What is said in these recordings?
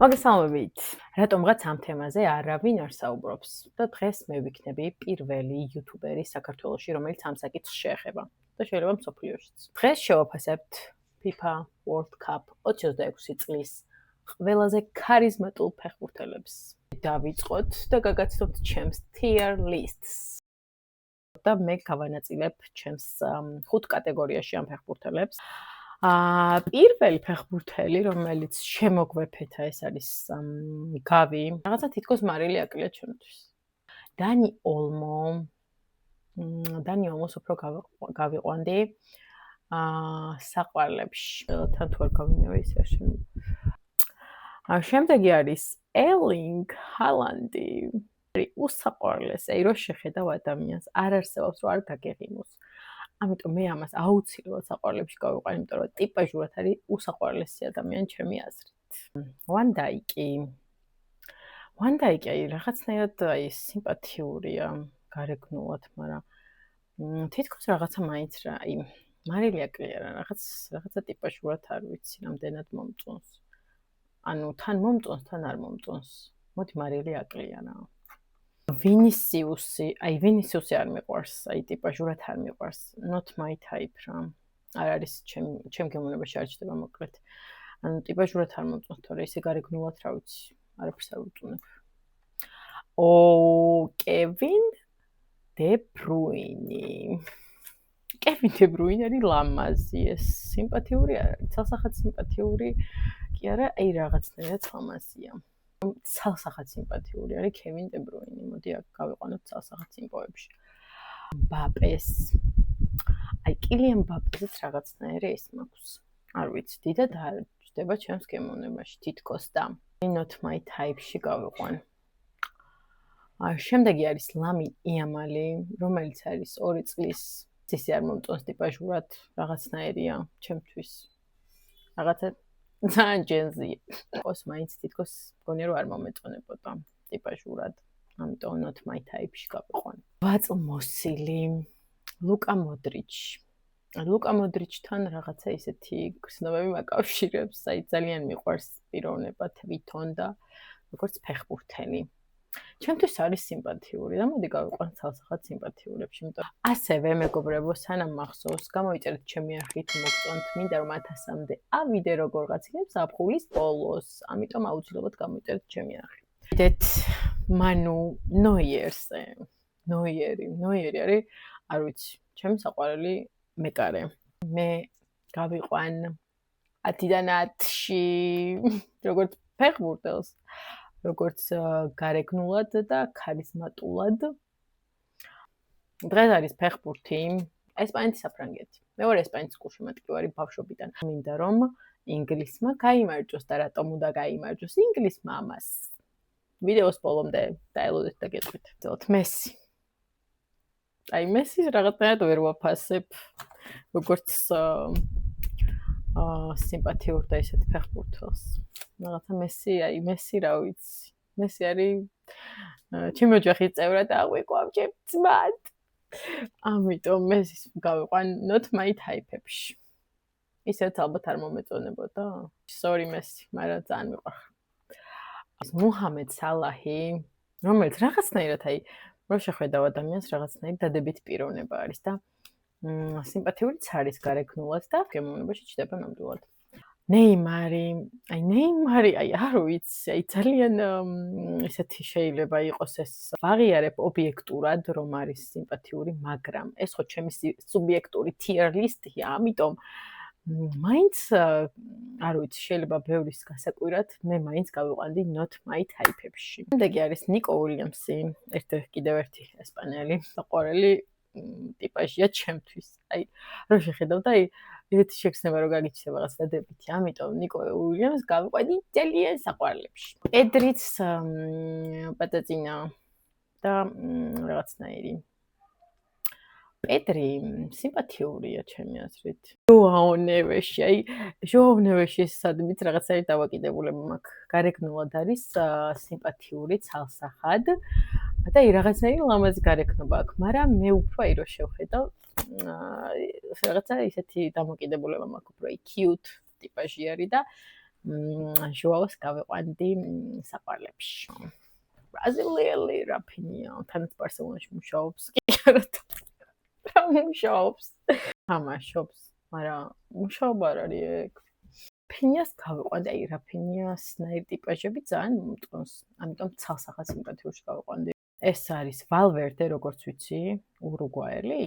მოგესალმებით. რატომღაც ამ თემაზე არავინ არ საუბრობს და დღეს მე ვიქნები პირველი იუთუბერი საქართველოში, რომელიც ამ საკითხს შეეხება და შეიძლება მსოფლიოშიც. დღეს შევაფასებთ FIFA World Cup 2026 წლის ყველაზე ქარიზმატულ ფეხბურთელებს. დავიწყოთ და გაგაცნობთ ჩემს tier lists. და მე გავანაწილებ ჩემს 5 კატეგორიაში ამ ფეხბურთელებს. პირველი ფეხბურთელი, რომელიც შემოგვეფეთა, ეს არის გავი. რაღაცა თითქოს მარილი აკლია ჩვენთვის. დანი ოლმოს უფრო გავიყვანდი საყვარლებში. თან თუ არ გავინევი ისე შემდეგი არის ერლინგ ჰალანდი. უსაყვარლეს, რო შეხედავ ადამიანს, არ არსებობს რომ არ გაგეღიმოს. ამიტომ მე ამას აუცილებლად საყვარლებში გავიყვანი, იმიტომ რომ ტიპაჟურად არის უსაყვარლესი ადამიანი ჩემი აზრით. ვან დაიკი აი რაღაცნაირად აი სიმპათიურია გარეგნულად, მაგრამ თითქოს რაღაცა მაინც რა, აი მარილი აკლია რა, რაღაცა ტიპაჟურად არ ვიცი, რამდენად მომწონს. ანუ თან მომწონს, თან არ მომწონს. მოდი მარილი აკლია რა. ვინისიუსი არ მიყვარს, აი ტიპაჟურად არ მიყვარს. Not my type რა. არ არის ჩემ გემოვნებაში არ ჩდება მოკლედ. ანუ ტიპაჟურად არ მომწონს, თორე ისე გარეგნულად რა ვიცი, არაფერს არ უწუნებ. კევინ დე ბრუინი. კევინ დე ბრუინი არის ლამაზი, ეს სიმპათიური არ არის, ცალსახად სიმპათიური კი არა, აი რაღაცნაირად ლამაზია. ცალსახად სიმპათიური არის კევინ დე ბრუინი. მოდი აქ გავიყვანოთ ცალსახად სიმპოებში. ბაპეს. აი კილიან ბაპესიც რაღაცნაირი ის მაქვს. არ ვიცი, დიდად არ ჯდება ჩემს გემოვნებაში თითქოს და not my type-ში გავიყვან. შემდეგი არის ლამინ იამალი, რომელიც არის 2 წლის ისე არ მომწონს ტიპაჟურად, რაღაცნაირია ჩემთვის. რაღაცა ძალიან ჯენზია. ყოს მაინც თითქოს მგონია რომ არ მომეწონებოდა ტიპაჟურად. ამიტომ not my type-ში გავიყვან. ვაწმოსილი ლუკა მოდრიჩი. ლუკა მოდრიჩთან რაღაცა ისეთი გრძნობები მაკავშირებს, აი ძალიან მიყვარს პიროვნება თვითონ და როგორც ფეხბურთელი. ჩემთვის არის სიმპათიური და მოდი გავიყვან ცალსახად სიმპათიურებში, იმიტომ ასევე მეგობრებო, სანამ მახსოვს, გამოიწერეთ ჩემი არხი თუ მოგწონთ, მინდა რომ 1000-მდე ავიდე როგორ გაცილებს აპრილის ბოლოს, ამიტომ აუცილებლად გამოიწერეთ ჩემი არხი. დიდეთ მანუ ნოიერზე. ნოიერი არის, არ ვიცი, ჩემი საყვარელი მეკარე. მე გავიყვან 10-დან 10-ში, როგორც ფეხბურთელს, როგორც გარეგნულად და ქარიზმატულად. დღეს არის ფეხბურთი ესპანეთის საფრანგეთი. მე ვარ ესპანეთის გულშემატკივარი ბავშვობიდან. მინდა რომ ინგლისმა გაიმარჯვოს და რატომ უნდა გაიმარჯვოს ინგლისმა ამას. ვიდეოს ბოლომდე დაელოდეთ და გეტყვით. მესი. აი მესის რაღაცნაირად ვერ ვაფასებ, როგორც სიმპათიურ და ისეთ ფეხბურთელს. რაღაცა მესი რა ვიცი. მესი არის ჩემი ოჯახის წევრად აღვიკვავ ჩემ ძმად. ამიტომ მესის გავიყვან not my type-ებში. ისეთ ალბათ არ მომეწონებოდა. Sorry მესი, მაგრამ ძალიან მიყვარხარ. მუჰამედ სალაჰი, რომელიც რაღაცნაირად აი რო შეხედავ ადამიანს რაღაცნაირად დადებით პიროვნება არის და სიმპათიურიც არის გარეგნულად და გემოვნებაში ჩდება ნამდვილად. ნეიმარი, არ ვიცი, აი ძალიან ისეთი შეიძლება იყოს ეს. ვაღიარებ ობიექტურად რომ არის სიმპათიური, მაგრამ ეს ხო ჩემი სუბიექტური tier list-ია, ამიტომ მაინც არ ვიცი, შეიძლება ბევრის გასაკვირად, მე მაინც გავიყვანდი not my type-ებში. შემდეგი არის ნიკო უილიამსი, კიდევ ერთი ესპანელი საყვარელი ტიპაჟია ჩემთვის. აი, რო შეხედავ და აი ესეთი შეგრძნება რომ გაგიჩნდება რაღაც დადებითი, ამიტომ ნიკო უილიამს გავიყვანდი ძალიან საყვარლებში. პედრიც პატატინა და რაღაცნაირი. პედრი სიმპათიურია ჩემი აზრით. ჟოაო ნევეში სადმით რაღაცაირ დავაკიდებულება მაქვს. გარეგნულად არის სიმპათიური ცალსახად და რაღაცნაირი ლამაზი გარეგნობა აქვს, მაგრამ მე უფრო აი რო შევხედავ რაღაცა ისეთი დამოკიდებულება მაქვს, უფრო cute ტიპაჟი არის და ჟოაოს გავიყვანდი საყვარლებში. ბრაზილიელი რაფინია, თანაც ბარსელონაში მუშაობს, კი არა რა მუშაობს. თამაშობს, მაგრამ მუშაობა არ არის ეგ. ფინიას გავიყვანდი, აი რაფინიასნაირი ტიპაჟები ძალიან მომწონს, ამიტომ ცალსახად სიმპათიურში გავიყვანდი. ეს არის ვალვერდე, როგორც ვიცი, ურუგვაელი.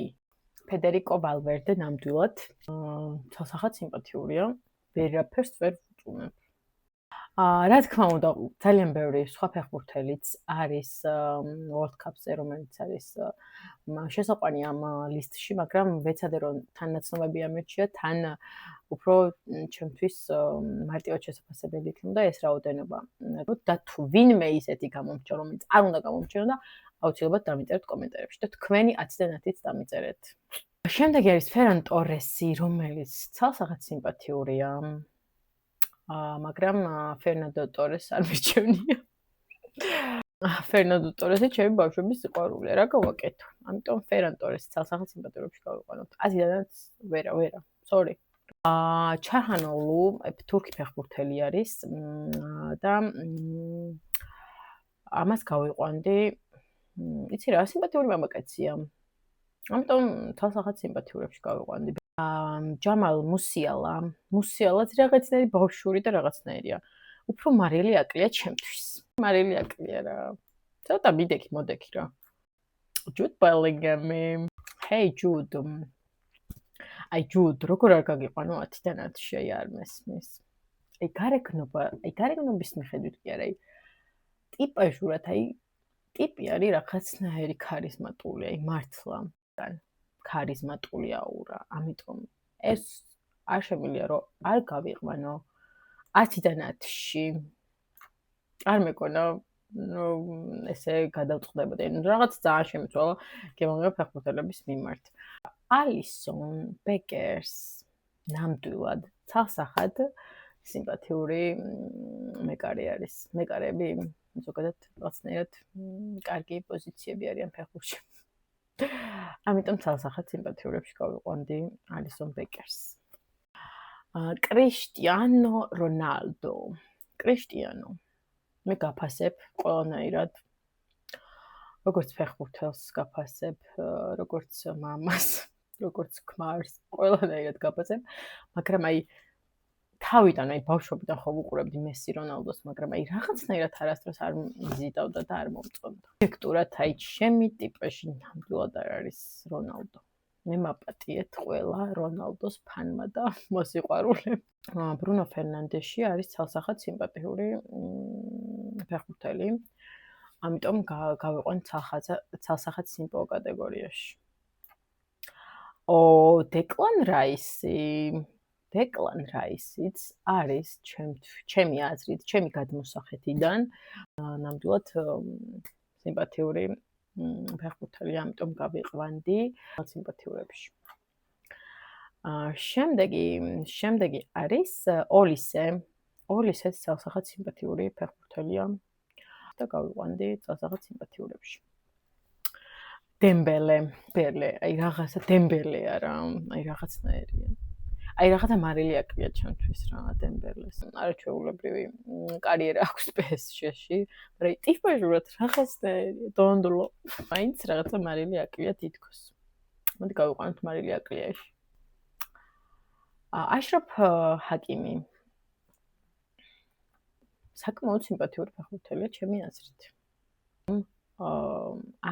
ფედერიკო ვალვერდე ნამდვილად ცალსახად სიმპათიურია. ვერაფერს ვერ ვუწუნებ. რა თქმა უნდა, ძალიან ბევრი სხვა ფეხბურთელიც არის World Cup-ზე, რომელიც არის შესაყვანი ამ ლისტში, მაგრამ ვეცადე რომ თან ნაცნობები ამერჩია, თან უფრო ჩემთვის მარტივად შესაძლებელი იქნებოდა ეს რაოდენობა. და თუ ვინმე ისეთი გამომრჩა, რომელიც არ უნდა გამომრჩენოდა, აუცილებლად დამიწერეთ კომენტარებში და თქვენი 10-დან 10-იც დამიწერეთ. შემდეგი არის ფერან ტორესი, რომელიც ცალსახად სიმპათიურია. მაგრამ ფერნანდო ტორესს არ მირჩევნია. ფერნანდო ტორესი ჩემი ბავშვების სიყვარულია, რა გავაკეთო? ამიტომ ფერან ტორესი ცალსახად სიმპათიურებში გავიყვანოთ. 10-დანაც ვერა, sorry. ჩაჰანოვლუ თურქი ფეხბურთელი არის და ამას გავიყვანდი. იცი რა, სიმპათიური მამაკაცია. ამიტომ ცალსახად სიმპათიურებში გავიყვანდი. ჯამალ მუსიალაც რაღაცნაირი ბავშვური და რაღაცნაირია. უფრო მარილი აკლია ჩემთვის. მარილი აკლია რა. ცოტა მოდექი რა. ჯუდ ბელინგემი. Hey Jude. აი ჯუდ, როგორ არ გაგიყვანო 10-დან 10-ში არ მესმის. აი გარეგნობის მიხედვით კი არა, ტიპაჟურად, ტიპი არის რაღაცნაირი ქარიზმატული, მართლა. ქარიზმატული აურა, ამიტომ ეს არ შემიძლია რომ არ გავიყვანო 10-დან 10-ში. არ მეკონა ესე გადავწყდებოდა, რაღაც ძალიან შემეცვალა გემოვნება ფეხბურთელების მიმართ. ალისონ ბეკერს ნამდვილად ცალსახად სიმპათიური მეკარე არის. მეკარები ზოგადად რაღაცნაირად კარგი პოზიციები არიან ფეხბურთში. ამიტომ ცალსახად სიმპათიურებში გავიყვანდი ალისონ ბეკერს. კრისტიანო რონალდო. კრისტიანო. მე გაფასებ ყველანაირად. როგორც ფეხბურთელს გაფასებ, როგორც მამას, როგორც ქმარს, ყველანაირად გაფასებ, მაგრამ თავიდან ბავშვობიდან ხო ვუყურებდი მესი რონალდოს, მაგრამ რაღაცნაირად არასდროს არ მიზიდავდა და არ მომწონდა. დირექტურად ჩემი ტიპაში ნამდვილად არ არის რონალდო. მე მაპატიეთ ყველა რონალდოს ფანმა და მოსიყვარულემ. ბრუნო ფერნანდეში არის ცალსახად სიმპათიური ფეხბურთელი. ამიტომ გავიყვან ცალსახად სიმპო კატეგორიაში. დეკლან რაისიც არის ჩემი აზრით, ჩემი გადმოსახედიდან ნამდვილად სიმპათიური ფეხბურთელი, ამიტომ გავიყვანდი სიმპათიურებში. შემდეგი არის ოლისეც ცალსახად სიმპათიური ფეხბურთელია და გავიყვანდი ცალსახად სიმპათიურებში. დემბელე, რაღაცა დემბელე არა, რაღაცნაირია. რაღაცა მარილი აკლია ჩემთვის რა დემბელეს. არაჩვეულებრივი კარიერა აქვს PSG-ში, მაგრამ ტიპაჟურად რაღაცნაირია, დონდლო. მაინც რაღაცა მარილი აკლია თითქოს. მოდი გავიყვანოთ მარილი აკლიაში. აშრაფ ჰაკიმი. საკმაოდ სიმპათიური ფეხბურთელია ჩემი აზრით.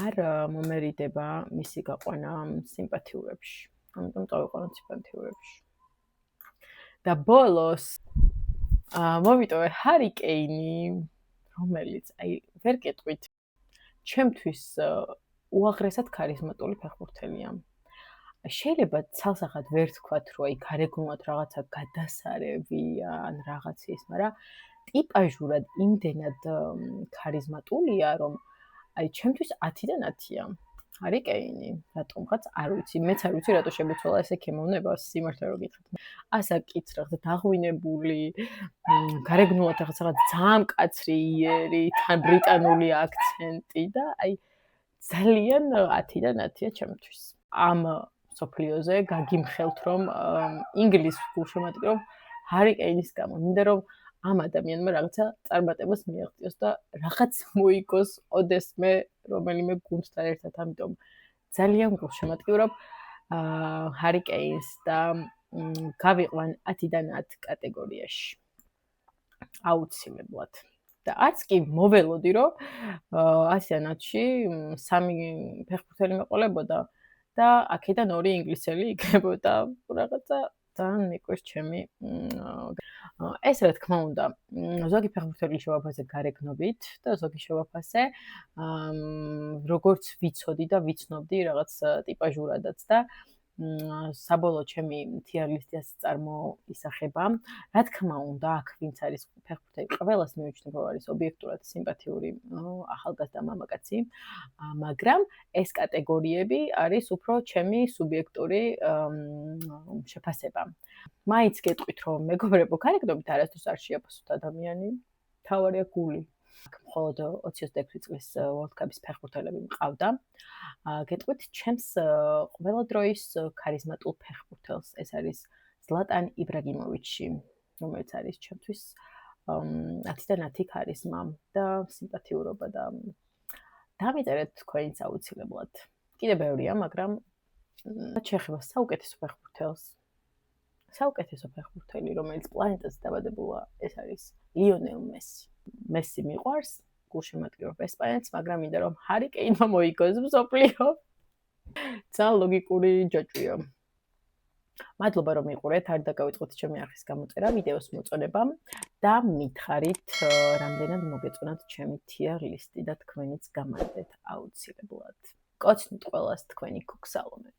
არ მომერიდება მისი გაყვანა სიმპათიურებში. ამიტომ წავიყვანოთ სიმპათიურებში. და ბოლოს მოვიტოვე ჰარი კეინი, რომელიც ვერ კეტყვით, ჩემთვის უაღრესად ქარიზმატული ფეხბურთელია. შეიძლება ცალსახად ვერ თქვათ, რომ გარეგნულად რაღაცა გადასარევია ან რაღაცის, მაგრამ ტიპაჟურად იმდენად ქარიზმატულია, რომ ჩემთვის 10-დან 10-ია. ჰარი კეინი, რატომღაც არ ვიცი, მეც არ ვიცი რატო შემეცვალა ესე ქემოვნება სიმართლე რომ გითხრათ. ასაკიც რაღაცა დაღვინებული, გარეგნულად რაღაცა ძალიან მკაცრი იერი, თან ბრიტანული აქცენტი და ძალიან 10-დან 10-ია ჩემთვის. ამ სოფლიოზე გაგიმხელთ რომ ინგლისს გულშემატკივრობ ჰარი კეინის გამო. მინდა რომ ამ ადამიანმა რაღაცა წარმატებას მიაღწიოს და რაღაც მოიგოს ოდესმე რომელიმე გუნდთან ერთად, ამიტომ ძალიან გულშემატკივრობ ჰარი კეინს და გავიყვან 10-დან 10 კატეგორიაში. აუცილებლად. და არც კი მოველოდი, რომ 100-დან 10-ში 3 ფეხბურთელი მეყოლებოდა და აქედან 2 ინგლისელი იქნებოდა. რაღაცა ძალიან მიყვარს ჩემი ეს რა თქმა უნდა, ზოგი ფეხბურთელი შევაფასე გარეგნობით და ზოგი შევაფასე როგორც ვიცოდი და ვიცნობდი რაღაც ტიპაჟურადაც და საბოლოო ჩემი tier list-ის წარმოისახება. რა თქმა უნდა, აქ ვინც არის ფეხბურთელი, ყველას მივიჩნევ, რომ არის ობიექტურად სიმპათიური ახალგაზრდა მამაკაცი, მაგრამ ეს კატეგორიები არის უფრო ჩემი სუბიექტური შეფასება. მაინც გეტყვით, რომ მეგობრებო, გარეგნობით არასდროს არ შეაფასოთ ადამიანი, თავარია გული. მხოლოდ 26 წლის World Cup-ის ფეხბურთელები მყავდა. გეტყვით ჩემს ყველა დროის ქარიზმატულ ფეხბურთელს, ეს არის ზლატან იბრაგიმოვიჩი, რომელიც არის ჩემთვის 10-დან 10 ქარიზმა და სიმპათიურობა და დამიწერეთ თქვენიც აუცილებლად. კიდე ბევრია, მაგრამ შეეხება საუკეთესო ფეხბურთელს. საუკეთესო ფეხბურთელი, რომელიც პლანეტაზე დაბადებულა, ეს არის ლიონელ მესი. მესი მიყვარს, გულშემატკივრობ ესპანეთს, მაგრამ მინდა რომ ჰარი კეინმა მოიგოს მსოფლიო. ძალიან ლოგიკური ჯაჭვია. მადლობა რომ იყურეთ, არ დაგავიწყოთ ჩემი არხის გამოწერა, ვიდეოს მოწონება და მითხარით, რამდენად მოგეწონათ ჩემი tier list-ი და თქვენიც გამანდეთ აუცილებლად. კოცნით ყველას თქვენი ქუქსალომე.